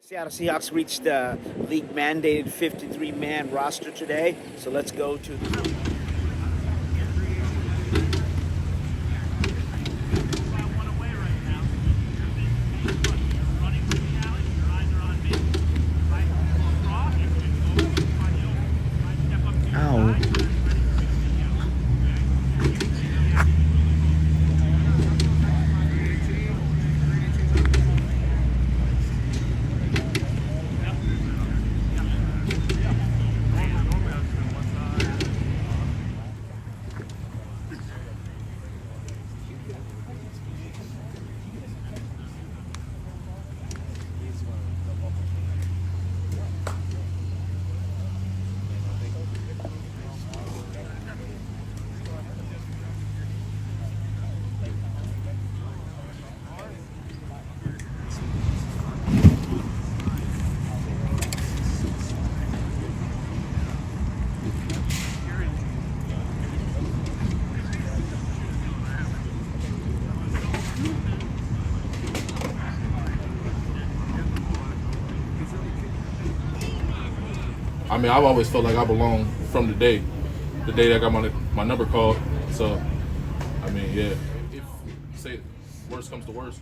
Seattle Seahawks reached the league-mandated 53-man roster today, so let's go to the... Ow. I mean, I've always felt like I belong from the day that I got my number called. So, I mean, yeah. If say worst comes to worst,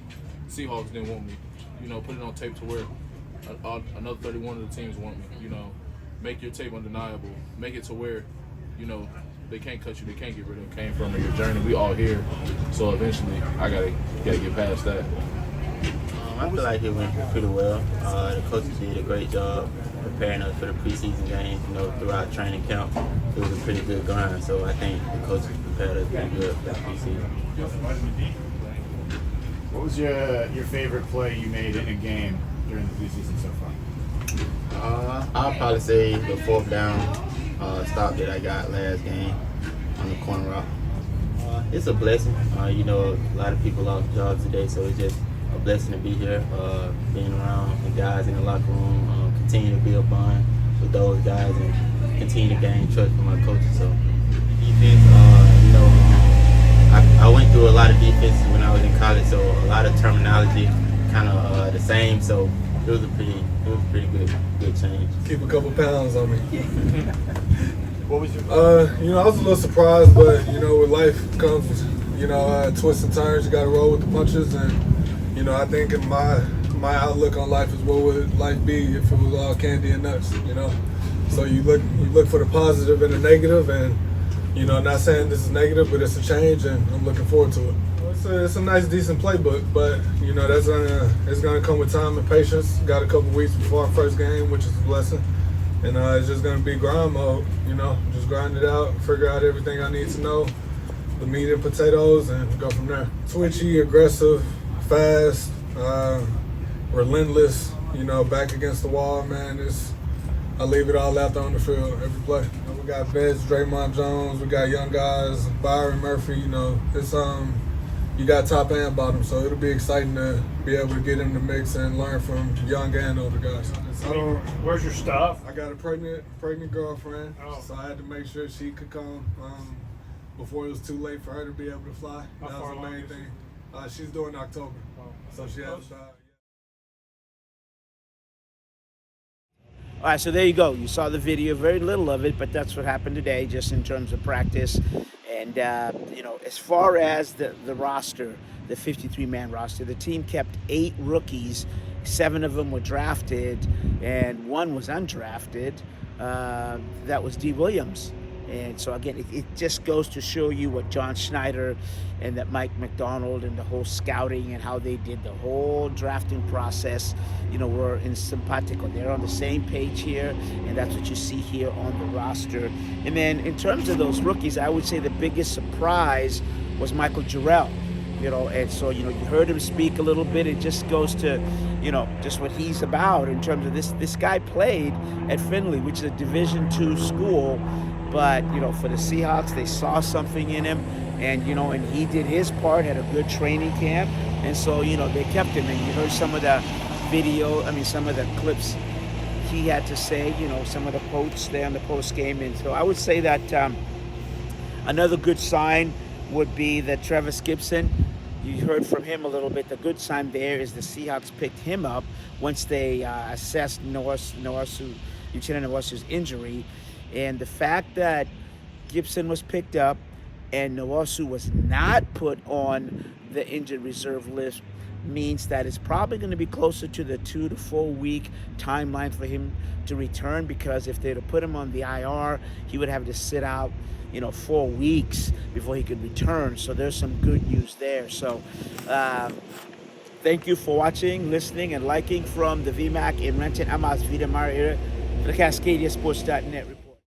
Seahawks didn't want me. Put it on tape to where another 31 of the teams want me. Make your tape undeniable. Make it to where, they can't cut you, they can't get rid of it. Came from your journey. We all here. So eventually, I gotta get past that. I feel like it went pretty well. The coaches did a great job preparing us for the preseason games. Throughout training camp, it was a pretty good grind. So I think the coaches prepared us pretty good for the preseason. What was your favorite play you made in a game during the preseason so far? I'll probably say the fourth down stop that I got last game on the corner route. It's a blessing. A lot of people lost jobs today, so it's just a blessing to be here, being around the guys in the locker room, continue to build bond with those guys and continue to gain trust from my coaches. So defense, I went through a lot of defense when I was in college, so a lot of terminology kind of the same. So it was a pretty good change. Keep a couple pounds on me. What was your I was a little surprised, but with life comes, twists and turns. You got to roll with the punches, and I think in my outlook on life is what would life be if it was all candy and nuts. So you look for the positive and the negative, and not saying this is negative, but it's a change, and I'm looking forward to it. It's a nice, decent playbook, but it's gonna come with time and patience. Got a couple weeks before our first game, which is a blessing, and it's just gonna be grind mode. Just grind it out, figure out everything I need to know, the meat and potatoes, and go from there. Twitchy, aggressive, fast, relentless. Back against the wall, man. I leave it all out there on the field every play. We got vets, Draymond Jones. We got young guys, Byron Murphy. It's you got top and bottom, so it'll be exciting to be able to get in the mix and learn from young and older guys. Where's your stuff? I got a pregnant girlfriend, Oh. so I had to make sure she could come before it was too late for her to be able to fly. How That far was the along main is she? thing. She's doing October, so she has. All right, so there you go. You saw the video, very little of it, but that's what happened today, just in terms of practice. And, as far as the roster, the 53-man roster, the team kept 8 rookies. 7 of them were drafted, and 1 was undrafted. That was D. Williams. And so, again, it just goes to show you what John Schneider and that Mike McDonald and the whole scouting and how they did the whole drafting process, were in simpatico. They're on the same page here, and that's what you see here on the roster. And then in terms of those rookies, I would say the biggest surprise was Michael Jarrell. And so, you heard him speak a little bit. It just goes to, just what he's about in terms of this guy played at Findlay, which is a Division II school. But, for the Seahawks, they saw something in him, and, and he did his part, had a good training camp. And so, they kept him. And you heard some of the some of the clips he had to say, some of the quotes there on the post game. And so I would say that another good sign would be that Travis Gibson, you heard from him a little bit. The good sign there is the Seahawks picked him up once they assessed Lieutenant Nwosu's injury. And the fact that Gibson was picked up and Nwosu was not put on the injured reserve list means that it's probably going to be closer to the 2 to 4 week timeline for him to return, because if they were to put him on the IR, he would have to sit out 4 weeks before he could return. So there's some good news there. So thank you for watching, listening, and liking from the VMAC in Renton. Amas Vida Maria, the Cascadia Sports.net.